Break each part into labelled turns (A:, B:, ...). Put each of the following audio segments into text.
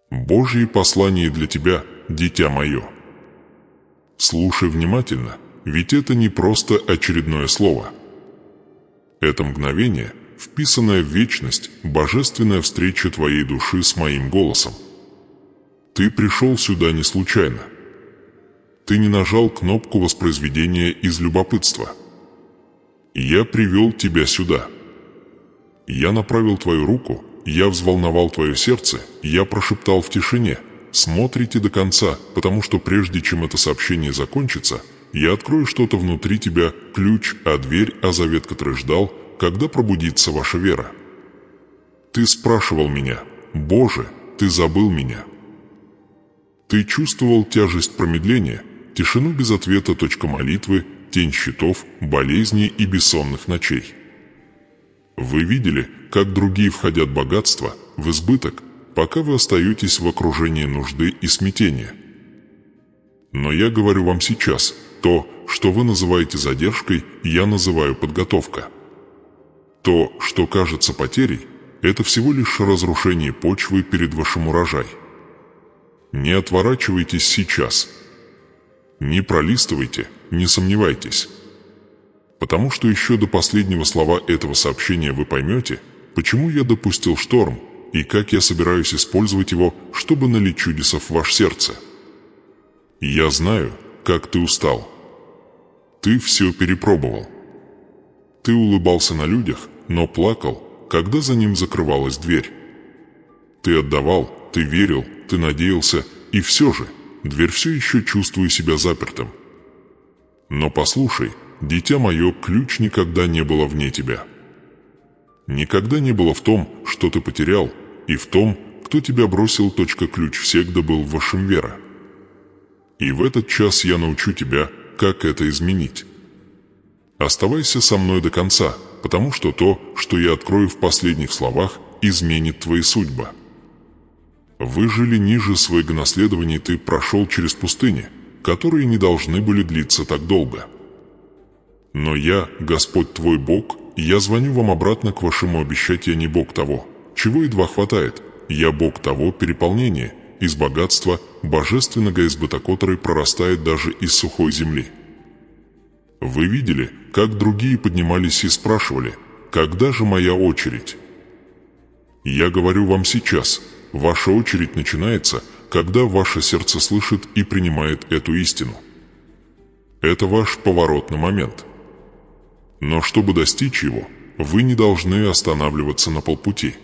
A: Божье послание для тебя, дитя мое. Слушай внимательно, ведь это не просто очередное слово. Это мгновение, вписанная в вечность, божественная встреча твоей души с моим голосом. Ты пришел сюда не случайно. Ты не нажал кнопку воспроизведения из любопытства. Я привел тебя сюда. Я направил твою руку, я взволновал твое сердце, я прошептал в тишине: смотрите до конца, потому что прежде чем это сообщение закончится, я открою что-то внутри тебя, ключ, дверь, завет, который ждал, когда пробудится ваша вера. Ты спрашивал меня: Боже, ты забыл меня. Ты чувствовал тяжесть промедления, тишину без ответа, точка молитвы, тень счетов, болезней и бессонных ночей. Вы видели, как другие входят в богатство, в избыток, пока вы остаетесь в окружении нужды и смятения. Но я говорю вам сейчас, то, что вы называете задержкой, я называю подготовка. То, что кажется потерей, это всего лишь разрушение почвы перед вашим урожаем. Не отворачивайтесь сейчас. Не пролистывайте, не сомневайтесь. Потому что еще до последнего слова этого сообщения вы поймете, почему я допустил шторм и как я собираюсь использовать его, чтобы налить чудесов в ваше сердце. Я знаю, как ты устал. Ты все перепробовал. Ты улыбался на людях, но плакал, когда за ним закрывалась дверь. Ты отдавал, ты верил, ты надеялся, и все же дверь все еще чувствует себя запертым. Но послушай, дитя мое, ключ никогда не было вне тебя. Никогда не было в том, что ты потерял, и в том, кто тебя бросил. Ключ всегда был в вашем вера. И в этот час я научу тебя, как это изменить. Оставайся со мной до конца, потому что то, что я открою в последних словах, изменит твои судьбы. Вы жили ниже своего наследования, ты прошел через пустыни, которые не должны были длиться так долго. Но я, Господь твой Бог, я звоню вам обратно к вашему обещать, я не Бог того, чего едва хватает, я Бог того переполнения, из богатства, божественного избытка, который прорастает даже из сухой земли. Вы видели, как другие поднимались и спрашивали: когда же моя очередь? Я говорю вам сейчас, ваша очередь начинается, когда ваше сердце слышит и принимает эту истину. Это ваш поворотный момент. Но чтобы достичь его, вы не должны останавливаться на полпути.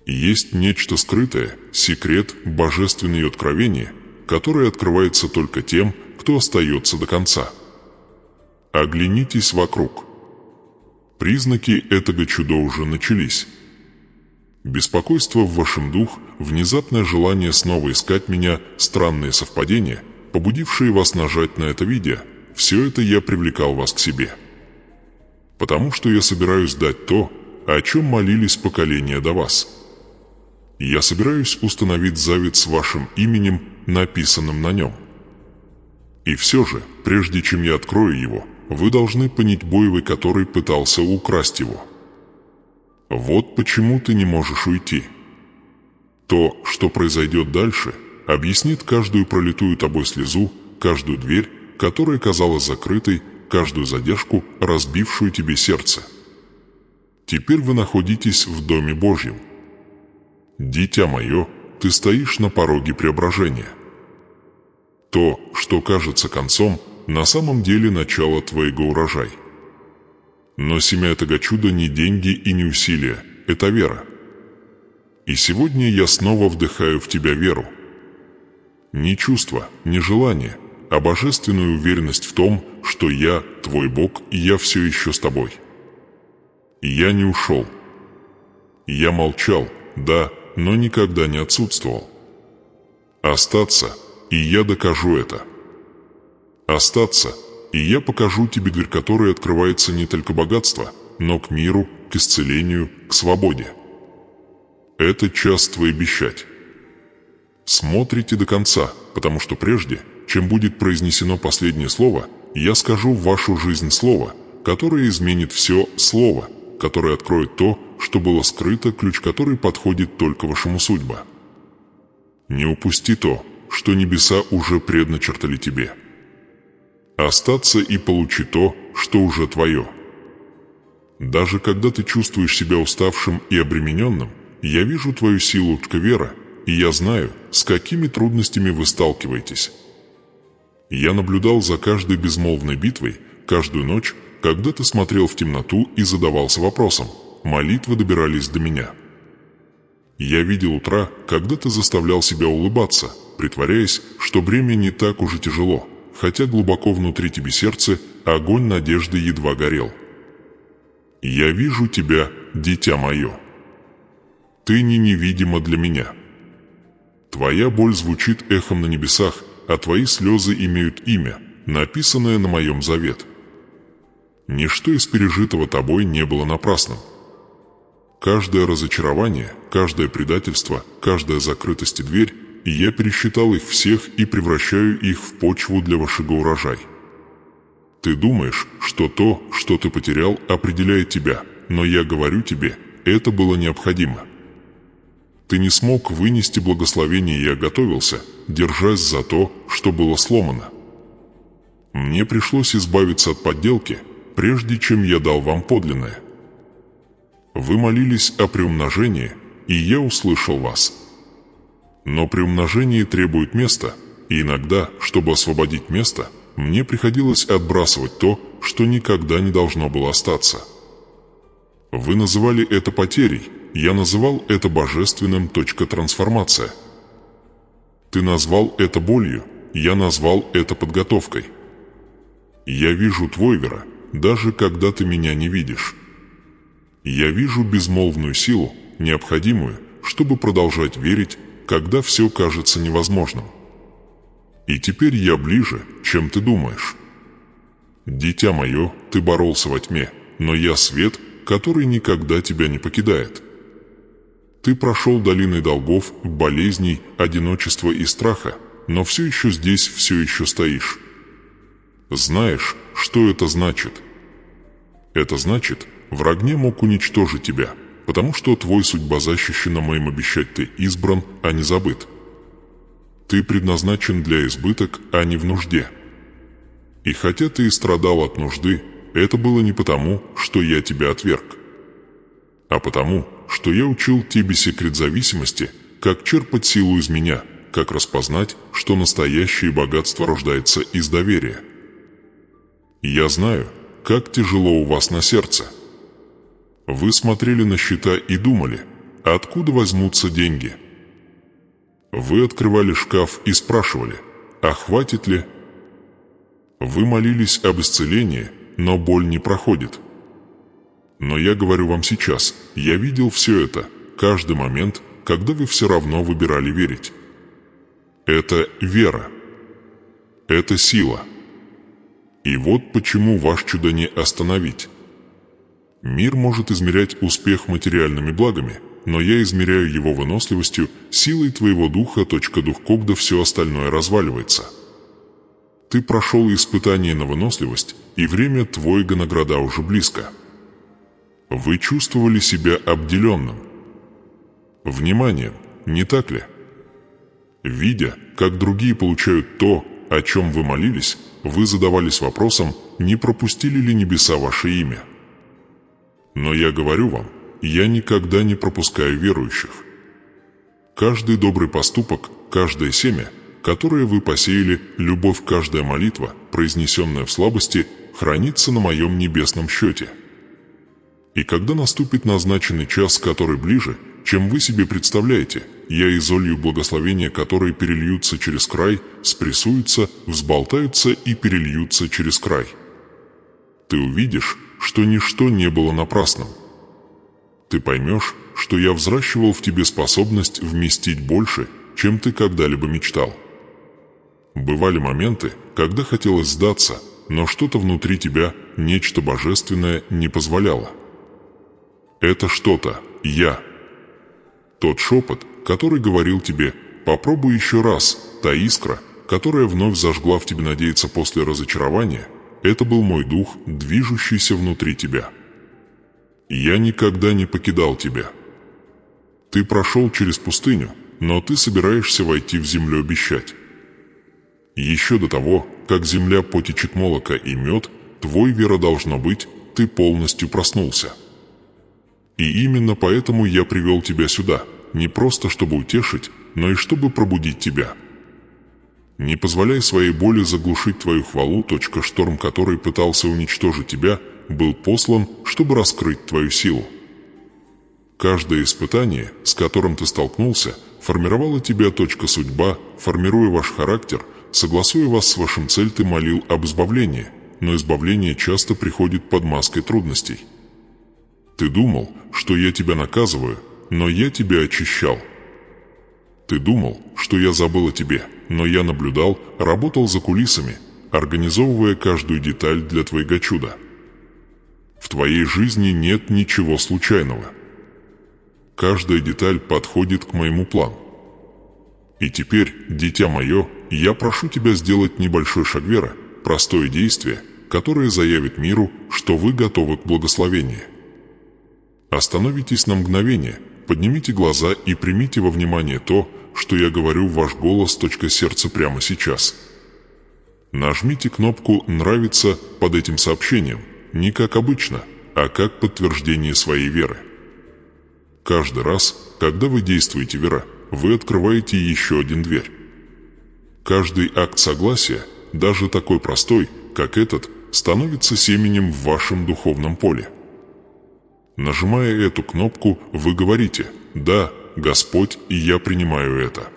A: Есть нечто скрытое, секрет, божественное откровение, которое открывается только тем, кто остается до конца. Оглянитесь вокруг. Признаки этого чуда уже начались. Беспокойство в вашем дух, внезапное желание снова искать меня, странные совпадения, побудившие вас нажать на это видео, все это я привлекал вас к себе. Потому что я собираюсь дать то, о чем молились поколения до вас. Я собираюсь установить завет с вашим именем, написанным на нем. И все же, прежде чем я открою его, вы должны понять боевой, который пытался украсть его. Вот почему ты не можешь уйти. То, что произойдет дальше, объяснит каждую пролитую тобой слезу, каждую дверь, которая казалась закрытой, каждую задержку, разбившую тебе сердце. Теперь вы находитесь в Доме Божьем. Дитя мое, ты стоишь на пороге преображения. То, что кажется концом, на самом деле начало твоего урожая. Но семя этого чуда не деньги и не усилия, это вера. И сегодня я снова вдыхаю в тебя веру. Не чувство, не желание, а божественную уверенность в том, что я, твой Бог, и я все еще с тобой. И я не ушел. Я молчал, да, но никогда не отсутствовал. Остаться, и я докажу это. Остаться, и я покажу тебе дверь, которая открывается не только богатство, но к миру, к исцелению, к свободе. Это час твой обещать. Смотрите до конца, потому что прежде, чем будет произнесено последнее слово, я скажу в вашу жизнь слово, которое изменит все, слово, которое откроет то, что было скрыто, ключ который подходит только вашему судьбе. Не упусти то, что небеса уже предначертали тебе. Остаться и получи то, что уже твое. Даже когда ты чувствуешь себя уставшим и обремененным, я вижу твою силу, Тквера, и я знаю, с какими трудностями вы сталкиваетесь. Я наблюдал за каждой безмолвной битвой, каждую ночь, когда ты смотрел в темноту и задавался вопросом, молитвы добирались до меня. Я видел утра, когда ты заставлял себя улыбаться, притворяясь, что бремя не так уж и тяжело, хотя глубоко внутри тебе сердца огонь надежды едва горел. Я вижу тебя, дитя мое. Ты не невидима для меня. Твоя боль звучит эхом на небесах, а твои слезы имеют имя, написанное на моем завет. Ничто из пережитого тобой не было напрасным. Каждое разочарование, каждое предательство, каждая закрытость и дверь, и я пересчитал их всех и превращаю их в почву для вашего урожая. Ты думаешь, что то, что ты потерял, определяет тебя, но я говорю тебе, это было необходимо. Ты не смог вынести благословение, и я готовился, держась за то, что было сломано. Мне пришлось избавиться от подделки, прежде чем я дал вам подлинное. Вы молились о приумножении, и я услышал вас. Но приумножение требует места, и иногда, чтобы освободить место, мне приходилось отбрасывать то, что никогда не должно было остаться. Вы называли это потерей, я называл это божественным трансформация. Ты назвал это болью, я назвал это подготовкой. Я вижу твой вера, даже когда ты меня не видишь. Я вижу безмолвную силу, необходимую, чтобы продолжать верить, когда все кажется невозможным. И теперь я ближе, чем ты думаешь. Дитя мое, ты боролся во тьме, но я свет, который никогда тебя не покидает. Ты прошел долиной долгов, болезней, одиночества и страха, но все еще здесь, все еще стоишь. Знаешь, что это значит? Это значит, враг не мог уничтожить тебя, потому что твой судьба защищена моим обещать, ты избран, а не забыт. Ты предназначен для избыток, а не в нужде. И хотя ты и страдал от нужды, это было не потому, что я тебя отверг, а потому, что я учил тебе секрет зависимости, как черпать силу из меня, как распознать, что настоящее богатство рождается из доверия. Я знаю, как тяжело у вас на сердце. Вы смотрели на счета и думали, откуда возьмутся деньги. Вы открывали шкаф и спрашивали, а хватит ли? Вы молились об исцелении, но боль не проходит. Но я говорю вам сейчас, я видел все это, каждый момент, когда вы все равно выбирали верить. Это вера. Это сила. И вот почему ваш чудо не остановить. Мир может измерять успех материальными благами, но я измеряю его выносливостью, силой твоего духа, дух, когда все остальное разваливается. Ты прошел испытание на выносливость, и время твоего награда уже близко. Вы чувствовали себя обделенным. Вниманием, не так ли? Видя, как другие получают то, о чем вы молились, вы задавались вопросом, не пропустили ли небеса ваше имя. Но я говорю вам, я никогда не пропускаю верующих. Каждый добрый поступок, каждое семя, которое вы посеяли, любовь, каждая молитва, произнесенная в слабости, хранится на моем небесном счете. И когда наступит назначенный час, который ближе, чем вы себе представляете, я изолью благословения, которые перельются через край, спрессуются, взболтаются и перельются через край. Ты увидишь, что ничто не было напрасным. Ты поймешь, что я взращивал в тебе способность вместить больше, чем ты когда-либо мечтал. Бывали моменты, когда хотелось сдаться, но что-то внутри тебя, нечто божественное, не позволяло. Это что-то я. Тот шепот, который говорил тебе «попробуй еще раз», та искра, которая вновь зажгла в тебе надеяться после разочарования, это был мой дух, движущийся внутри тебя. Я никогда не покидал тебя. Ты прошел через пустыню, но ты собираешься войти в землю обещать. Еще до того, как земля потечет молоко и мед, твой вера должно быть, ты полностью проснулся. И именно поэтому я привел тебя сюда, не просто чтобы утешить, но и чтобы пробудить тебя. Не позволяй своей боли заглушить твою хвалу. Шторм, который пытался уничтожить тебя, был послан, чтобы раскрыть твою силу. Каждое испытание, с которым ты столкнулся, формировало тебя. Судьба, формируя ваш характер, согласуя вас с вашим целью, ты молил об избавлении, но избавление часто приходит под маской трудностей. Ты думал, что я тебя наказываю, но я тебя очищал. Ты думал, что я забыл о тебе, но я наблюдал, работал за кулисами, организовывая каждую деталь для твоего чуда. В твоей жизни нет ничего случайного. Каждая деталь подходит к моему плану. И теперь, дитя мое, я прошу тебя сделать небольшой шаг веры, простое действие, которое заявит миру, что вы готовы к благословению. Остановитесь на мгновение, поднимите глаза и примите во внимание то, что я говорю в ваш голос. Сердце прямо сейчас. Нажмите кнопку «Нравится» под этим сообщением, не как обычно, а как подтверждение своей веры. Каждый раз, когда вы действуете вера, вы открываете еще один дверь. Каждый акт согласия, даже такой простой, как этот, становится семенем в вашем духовном поле. Нажимая эту кнопку, вы говорите: «Да, Господь, и я принимаю это.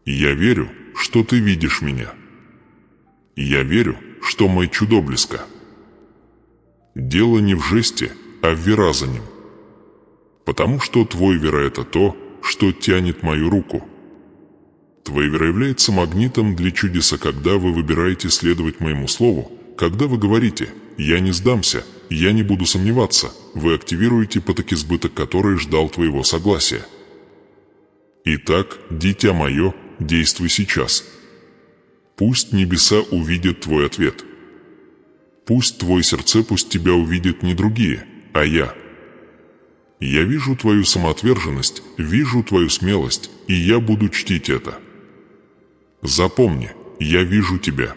A: Я верю, что Ты видишь меня. Я верю, что мое чудо близко». Дело не в жесте, а в вера за ним. Потому что твой вера — это то, что тянет мою руку. Твоя вера является магнитом для чудеса, когда вы выбираете следовать моему слову, когда вы говорите: «Я не сдамся, я не буду сомневаться», вы активируете поток избыток, который ждал твоего согласия. Итак, дитя мое, действуй сейчас. Пусть небеса увидят твой ответ. Пусть твое сердце, пусть тебя увидят не другие, а я. Я вижу твою самоотверженность, вижу твою смелость, и я буду чтить это. Запомни, я вижу тебя.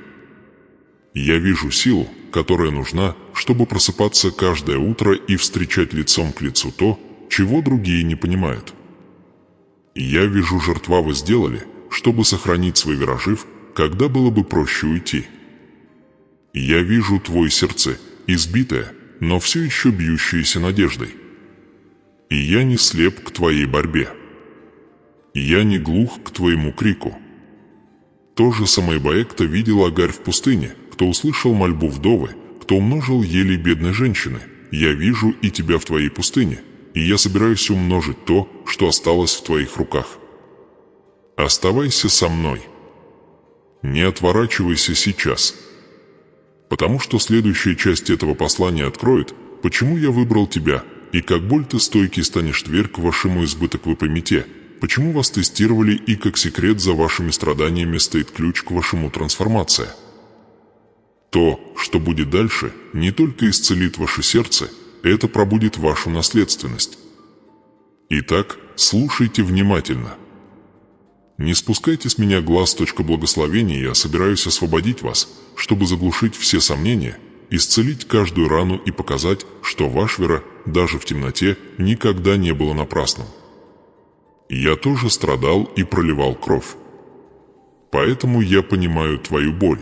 A: Я вижу силу, которая нужна, чтобы просыпаться каждое утро и встречать лицом к лицу то, чего другие не понимают. Я вижу, жертва вы сделали, чтобы сохранить свой вера жив, когда было бы проще уйти. Я вижу твое сердце, избитое, но все еще бьющееся надеждой. И я не слеп к твоей борьбе. Я не глух к твоему крику. То же самое Баэкта видел Агарь в пустыне, кто услышал мольбу вдовы, кто умножил ели бедной женщины. Я вижу и тебя в твоей пустыне, и я собираюсь умножить то, что осталось в твоих руках. Оставайся со мной. Не отворачивайся сейчас. Потому что следующая часть этого послания откроет, почему я выбрал тебя, и как боль ты стойкий станешь дверь к вашему избыток. Вы поймите, почему вас тестировали, и как секрет за вашими страданиями стоит ключ к вашему трансформации. То, что будет дальше, не только исцелит ваше сердце, это пробудит вашу наследственность. Итак, слушайте внимательно. Не спускайте с меня глаз. Благословения, я собираюсь освободить вас, чтобы заглушить все сомнения, исцелить каждую рану и показать, что ваша вера, даже в темноте, никогда не была напрасным. Я тоже страдал и проливал кровь. Поэтому я понимаю твою боль.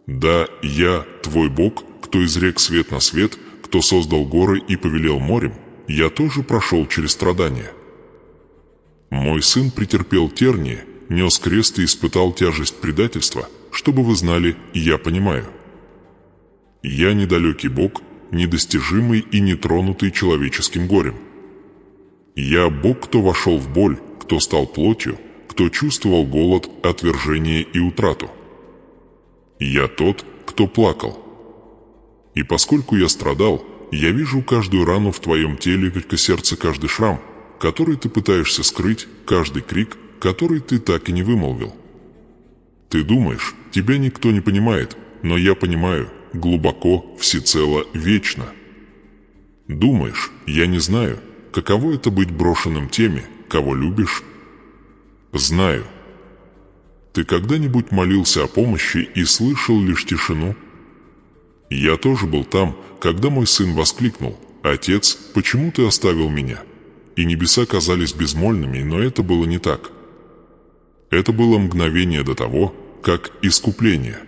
A: Да, я, твой Бог, кто изрек свет на свет, кто создал горы и повелел морем, я тоже прошел через страдания. Мой сын претерпел тернии, нес крест и испытал тяжесть предательства, чтобы вы знали, я понимаю. Я недалекий Бог, недостижимый и нетронутый человеческим горем. Я Бог, кто вошел в боль, кто стал плотью, кто чувствовал голод, отвержение и утрату. Я тот, кто плакал. И поскольку я страдал, я вижу каждую рану в твоем теле, как сердце, каждый шрам, который ты пытаешься скрыть, каждый крик, который ты так и не вымолвил. Ты думаешь, тебя никто не понимает, но я понимаю, глубоко, всецело, вечно. Думаешь, я не знаю, каково это быть брошенным теми, кого любишь? Знаю. Ты когда-нибудь молился о помощи и слышал лишь тишину? Я тоже был там, когда мой сын воскликнул: «Отец, почему ты оставил меня?» И небеса казались безмольными, но это было не так. Это было мгновение до того, как искупление.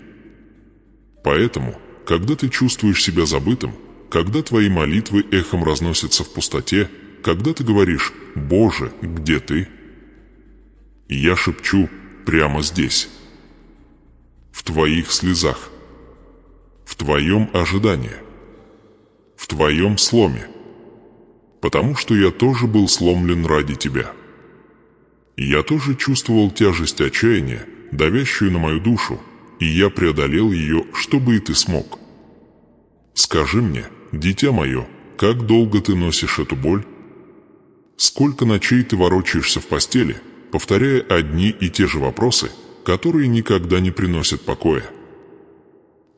A: Поэтому, когда ты чувствуешь себя забытым, когда твои молитвы эхом разносятся в пустоте, когда ты говоришь: «Боже, где ты?», я шепчу: прямо здесь, в твоих слезах, в твоем ожидании, в твоем сломе, потому что я тоже был сломлен ради тебя. Я тоже чувствовал тяжесть отчаяния, давящую на мою душу, и я преодолел ее, чтобы и ты смог. Скажи мне, дитя мое, как долго ты носишь эту боль? Сколько ночей ты ворочаешься в постели, повторяя одни и те же вопросы, которые никогда не приносят покоя?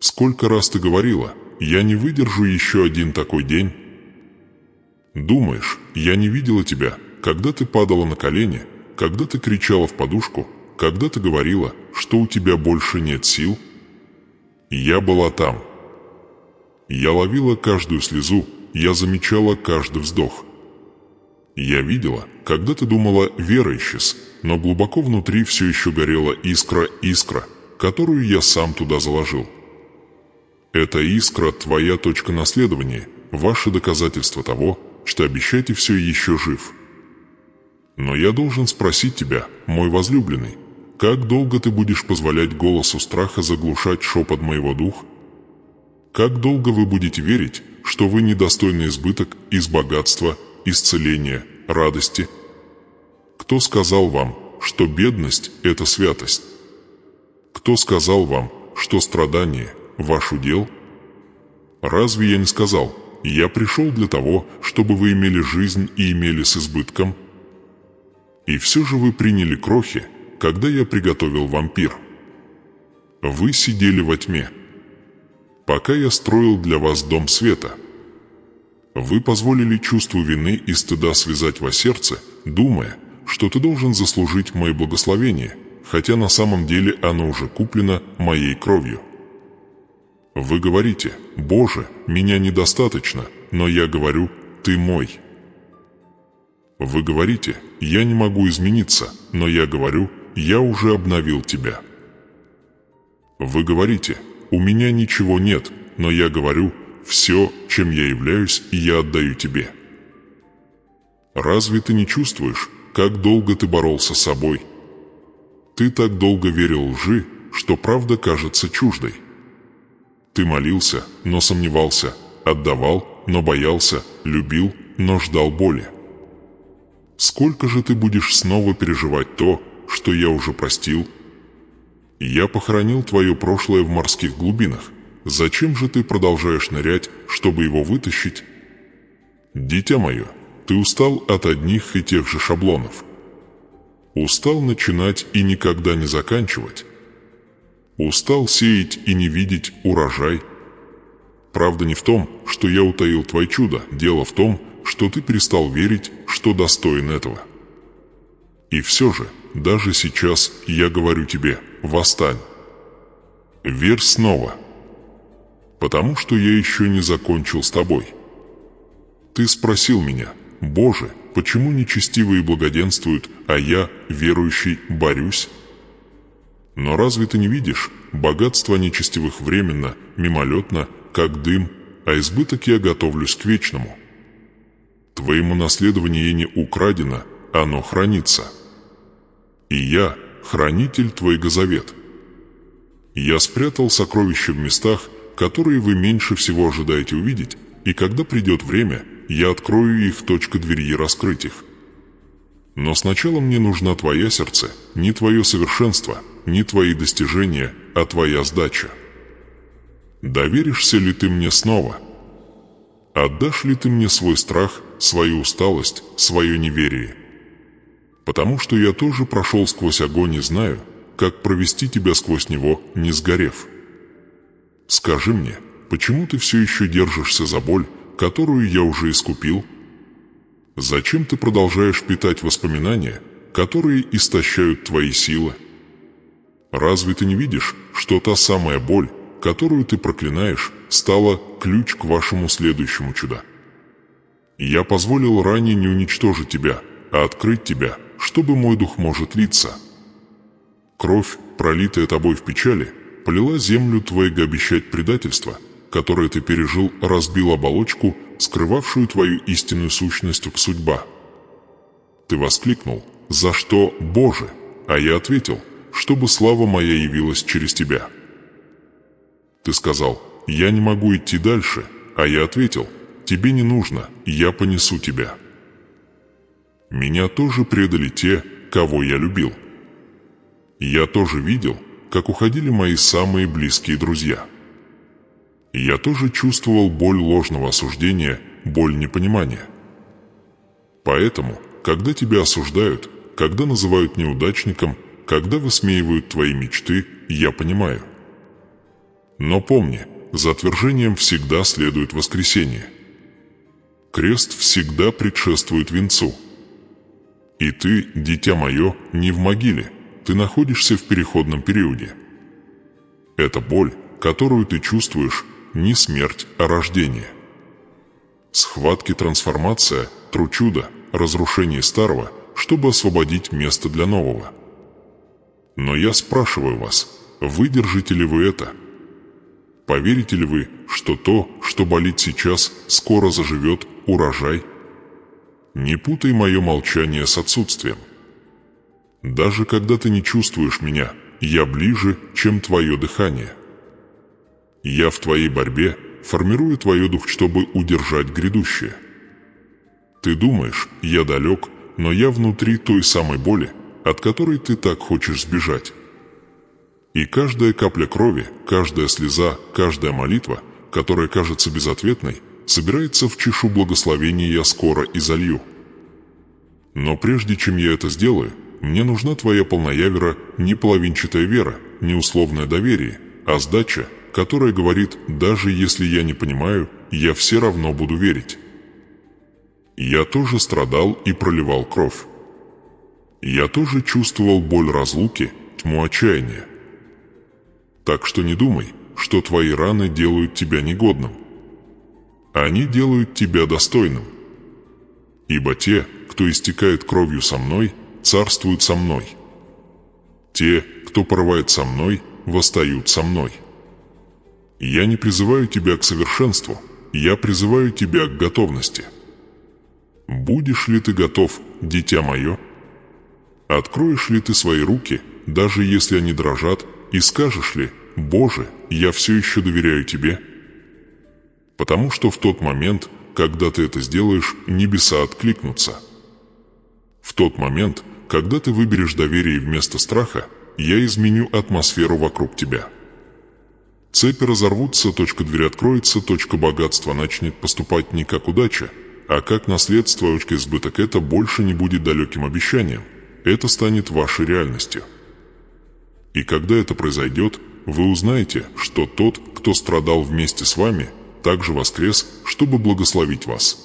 A: Сколько раз ты говорила: «Я не выдержу еще один такой день»? Думаешь, я не видела тебя, когда ты падала на колени, когда ты кричала в подушку, когда ты говорила, что у тебя больше нет сил? Я была там. Я ловила каждую слезу, я замечала каждый вздох. Я видела, когда ты думала: вера исчез, но глубоко внутри все еще горела искра, которую я сам туда заложил. Эта искра — твоя точка наследования, ваше доказательство того, что обещатель все еще жив. Но я должен спросить тебя, мой возлюбленный, как долго ты будешь позволять голосу страха заглушать шепот моего духа? Как долго вы будете верить, что вы недостойны избыток из богатства, исцеления, радости? Кто сказал вам, что бедность — это святость? Кто сказал вам, что страдание — ваш удел? Разве я не сказал: я пришел для того, чтобы вы имели жизнь и имели с избытком? И все же вы приняли крохи, когда я приготовил вам пир. Вы сидели во тьме, пока я строил для вас дом света. Вы позволили чувству вины и стыда связать вас сердце, думая, что ты должен заслужить мое благословение, хотя на самом деле оно уже куплено моей кровью. Вы говорите: «Боже, меня недостаточно», но я говорю: «Ты мой». Вы говорите: «Я не могу измениться», но я говорю: «Я уже обновил тебя». Вы говорите: «У меня ничего нет», но я говорю: «Все, чем я являюсь, я отдаю тебе». Разве ты не чувствуешь, как долго ты боролся с собой? Ты так долго верил лжи, что правда кажется чуждой. Ты молился, но сомневался, отдавал, но боялся, любил, но ждал боли. Сколько же ты будешь снова переживать то, что я уже простил? Я похоронил твое прошлое в морских глубинах. Зачем же ты продолжаешь нырять, чтобы его вытащить? Дитя мое, ты устал от одних и тех же шаблонов. Устал начинать и никогда не заканчивать. Устал сеять и не видеть урожай. Правда не в том, что я утаил твое чудо, дело в том, что ты перестал верить, что достоин этого. И все же, даже сейчас я говорю тебе: восстань. Верь снова. Потому что я еще не закончил с тобой. Ты спросил меня: «Боже, почему нечестивые благоденствуют, а я, верующий, борюсь?» Но разве ты не видишь, богатство нечестивых временно, мимолетно, как дым, а избыток я готовлюсь к вечному? Твоему наследованию не украдено, оно хранится. И я — хранитель твоего завета. Я спрятал сокровища в местах, которые вы меньше всего ожидаете увидеть, и когда придет время, я открою их, двери раскрыть их. Но сначала мне нужна твоя сердце, не твое совершенство, не твои достижения, а твоя сдача. Доверишься ли ты мне снова? Отдашь ли ты мне свой страх, свою усталость, свое неверие? Потому что я тоже прошел сквозь огонь и знаю, как провести тебя сквозь него, не сгорев. Скажи мне, почему ты все еще держишься за боль, которую я уже искупил? Зачем ты продолжаешь питать воспоминания, которые истощают твои силы? Разве ты не видишь, что та самая боль, которую ты проклинаешь, стала ключ к вашему следующему чуду? Я позволил ранее не уничтожить тебя, а открыть тебя, чтобы мой дух может литься. Кровь, пролитая тобой в печали, полила землю твоего обещать предательства, которое ты пережил, разбил оболочку, скрывавшую твою истинную сущность как судьба. Ты воскликнул: «За что, Боже?» А я ответил: «Чтобы слава моя явилась через тебя». Ты сказал: «Я не могу идти дальше», а я ответил: «Тебе не нужно, я понесу тебя». Меня тоже предали те, кого я любил. Я тоже видел, как уходили мои самые близкие друзья. Я тоже чувствовал боль ложного осуждения, боль непонимания. Поэтому, когда тебя осуждают, когда называют неудачником, когда высмеивают твои мечты, я понимаю. Но помни, за отвержением всегда следует воскресение. Крест всегда предшествует венцу. И ты, дитя мое, не в могиле, ты находишься в переходном периоде. Эта боль, которую ты чувствуешь, не смерть, а рождение. Схватки, трансформация, тручудо, разрушение старого, чтобы освободить место для нового. Но я спрашиваю вас, выдержите ли вы это? Поверите ли вы, что то, что болит сейчас, скоро заживет, урожай? Не путай мое молчание с отсутствием. Даже когда ты не чувствуешь меня, я ближе, чем твое дыхание. Я в твоей борьбе формирую твой дух, чтобы удержать грядущее. Ты думаешь, я далек, но я внутри той самой боли, от которой ты так хочешь сбежать. И каждая капля крови, каждая слеза, каждая молитва, которая кажется безответной, собирается в чашу благословения я скоро изолью. Но прежде чем я это сделаю, мне нужна твоя полная вера, не половинчатая вера, не условное доверие, а сдача, которая говорит: даже если я не понимаю, я все равно буду верить. Я тоже страдал и проливал кровь. Я тоже чувствовал боль разлуки, тьму отчаяния. Так что не думай, что твои раны делают тебя негодным. Они делают тебя достойным. Ибо те, кто истекает кровью со мной, царствуют со мной. Те, кто порывает со мной, восстают со мной. Я не призываю тебя к совершенству, я призываю тебя к готовности. Будешь ли ты готов, дитя мое? Откроешь ли ты свои руки, даже если они дрожат, и скажешь ли: «Боже, я все еще доверяю тебе»? Потому что в тот момент, когда ты это сделаешь, небеса откликнутся. В тот момент, когда ты выберешь доверие вместо страха, я изменю атмосферу вокруг тебя. Цепи разорвутся, дверь откроется, богатство начнет поступать не как удача, а как наследство, избыток. Это больше не будет далеким обещанием, это станет вашей реальностью. И когда это произойдет, вы узнаете, что тот, кто страдал вместе с вами, также воскрес, чтобы благословить вас.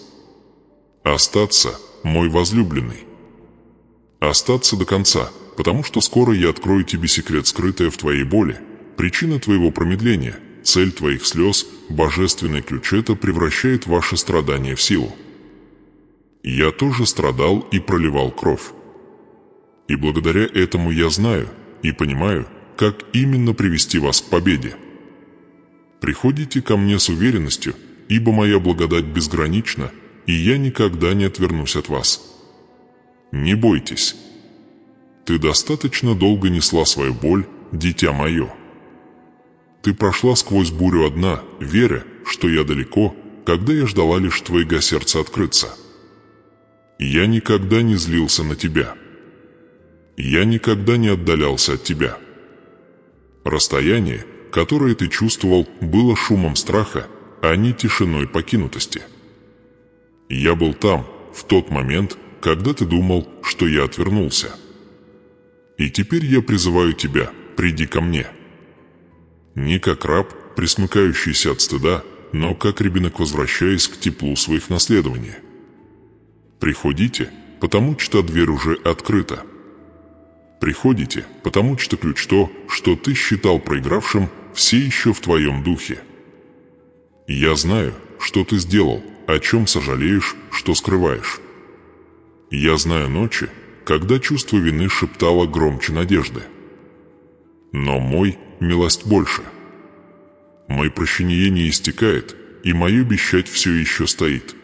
A: Остаться, мой возлюбленный. Остаться до конца, потому что скоро я открою тебе секрет, скрытый в твоей боли, причина твоего промедления, цель твоих слез, божественный ключ. Это превращает ваши страдания в силу. Я тоже страдал и проливал кровь. И благодаря этому я знаю и понимаю, как именно привести вас к победе. Приходите ко мне с уверенностью, ибо моя благодать безгранична, и я никогда не отвернусь от вас. Не бойтесь. Ты достаточно долго несла свою боль, дитя мое. Ты прошла сквозь бурю одна, веря, что я далеко, когда я ждала лишь твоего сердца открыться. Я никогда не злился на тебя. Я никогда не отдалялся от тебя. Расстояние, которое ты чувствовал, было шумом страха, а не тишиной покинутости. Я был там, в тот момент, когда ты думал, что я отвернулся. И теперь я призываю тебя: приди ко мне. Не как раб, пресмыкающийся от стыда, но как ребенок, возвращаясь к теплу своих наследований. Приходите, потому что дверь уже открыта. Приходите, потому что ключ то, что ты считал проигравшим, все еще в твоем духе. Я знаю, что ты сделал, о чем сожалеешь, что скрываешь. Я знаю ночи, когда чувство вины шептало громче надежды. Но мой милость больше. Мое прощение не истекает, и мое обещать все еще стоит.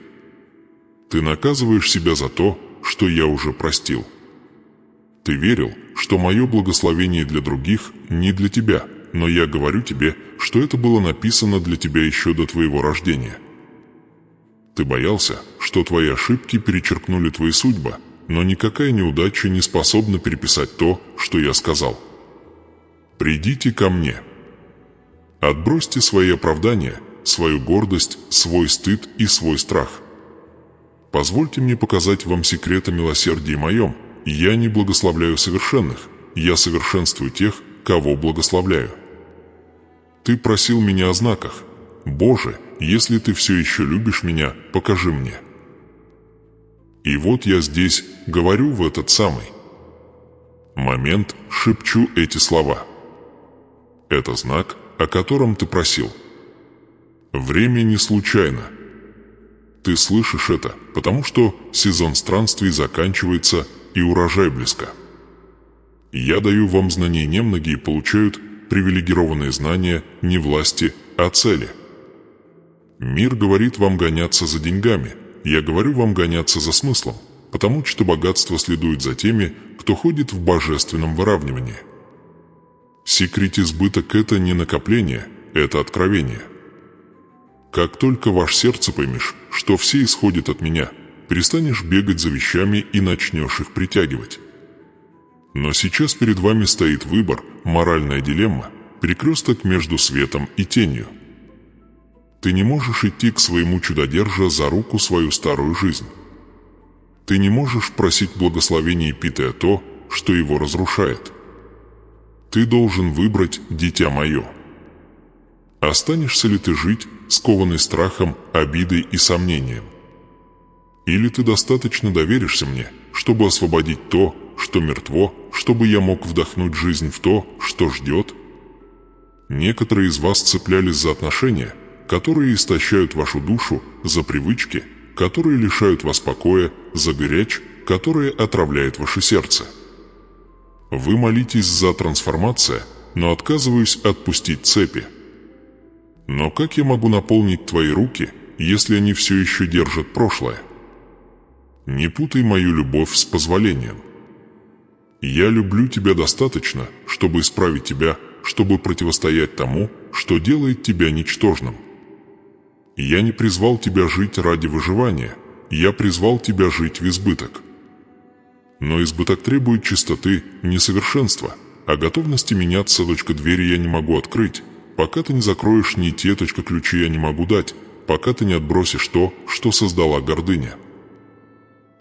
A: Ты наказываешь себя за то, что я уже простил. Ты верил, что мое благословение для других не для тебя, но я говорю тебе, что это было написано для тебя еще до твоего рождения. Ты боялся, что твои ошибки перечеркнули твои судьбы, но никакая неудача не способна переписать то, что я сказал. Придите ко мне. Отбросьте свои оправдания, свою гордость, свой стыд и свой страх. Позвольте мне показать вам секрет о милосердии моем. Я не благословляю совершенных, я совершенствую тех, кого благословляю. Ты просил меня о знаках. Боже, если ты все еще любишь меня, покажи мне. И вот я здесь, говорю в этот самый момент, шепчу эти слова. Это знак, о котором ты просил. Время не случайно. Ты слышишь это, потому что сезон странствий заканчивается и урожай близко. Я даю вам знания немногие получают привилегированные знания не власти, а цели. Мир говорит вам гоняться за деньгами, я говорю вам гоняться за смыслом, потому что богатство следует за теми, кто ходит в божественном выравнивании. Секрет избыток – это не накопление, это откровение. Как только ваше сердце поймешь, что все исходят от меня, перестанешь бегать за вещами и начнешь их притягивать. Но сейчас перед вами стоит выбор, моральная дилемма, перекресток между светом и тенью. Ты не можешь идти к своему чудодержа за руку свою старую жизнь. Ты не можешь просить благословения, питая то, что его разрушает. Ты должен выбрать, дитя мое. Останешься ли ты жить, скованный страхом, обидой и сомнением? Или ты достаточно доверишься мне, чтобы освободить то, что мертво, чтобы я мог вдохнуть жизнь в то, что ждет? Некоторые из вас цеплялись за отношения, которые истощают вашу душу, за привычки, которые лишают вас покоя, за горячь, которая отравляет ваше сердце. Вы молитесь за трансформацию, но отказываюсь отпустить цепи. Но как я могу наполнить твои руки, если они все еще держат прошлое? Не путай мою любовь с позволением. Я люблю тебя достаточно, чтобы исправить тебя, чтобы противостоять тому, что делает тебя ничтожным. Я не призвал тебя жить ради выживания, я призвал тебя жить в избыток. Но избыток требует чистоты, не совершенства, а готовности меняться. Двери я не могу открыть, пока ты не закроешь не те. Ключи я не могу дать, пока ты не отбросишь то, что создала гордыня.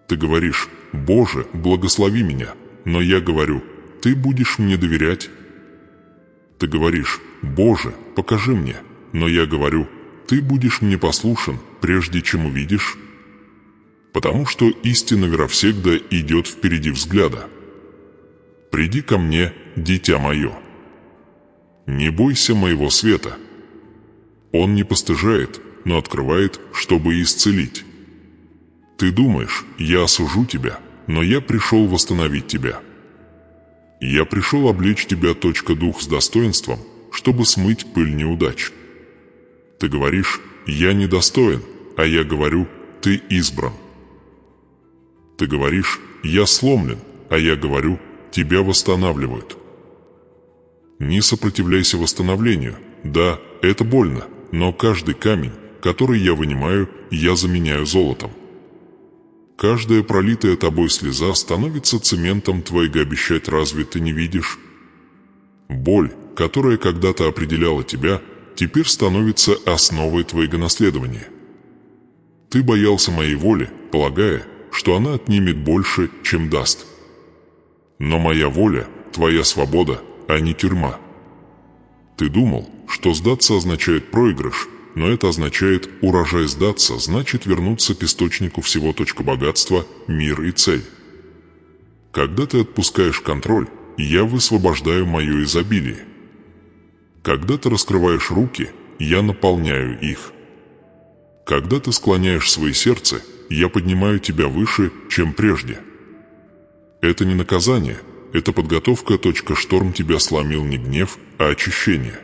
A: Ты говоришь: «Боже, благослови меня», но я говорю: «Ты будешь мне доверять». Ты говоришь: «Боже, покажи мне», но я говорю: «Ты будешь мне послушен, прежде чем увидишь». Потому что истина веровсегда идет впереди взгляда. Приди ко мне, дитя мое. Не бойся моего света. Он не постыжает, но открывает, чтобы исцелить. Ты думаешь, я осужу тебя, но я пришел восстановить тебя. Я пришел облечь тебя, дух с достоинством, чтобы смыть пыль неудач. Ты говоришь: «Я недостоин», а я говорю: «Ты избран». Ты говоришь: «Я сломлен», а я говорю: «Тебя восстанавливают». Не сопротивляйся восстановлению. Да, это больно, но каждый камень, который я вынимаю, я заменяю золотом. Каждая пролитая тобой слеза становится цементом твоего обещать. Разве ты не видишь? Боль, которая когда-то определяла тебя, теперь становится основой твоего наследования. Ты боялся моей воли, полагая, что она отнимет больше, чем даст. Но моя воля – твоя свобода, а не тюрьма. Ты думал, что сдаться означает проигрыш, но это означает урожай сдаться, значит вернуться к источнику всего. Богатства, мир и цель. Когда ты отпускаешь контроль, я высвобождаю мое изобилие. Когда ты раскрываешь руки, я наполняю их. Когда ты склоняешь свое сердце, я поднимаю тебя выше, чем прежде. Это не наказание, это подготовка. Шторм тебя сломил не гнев, а очищение.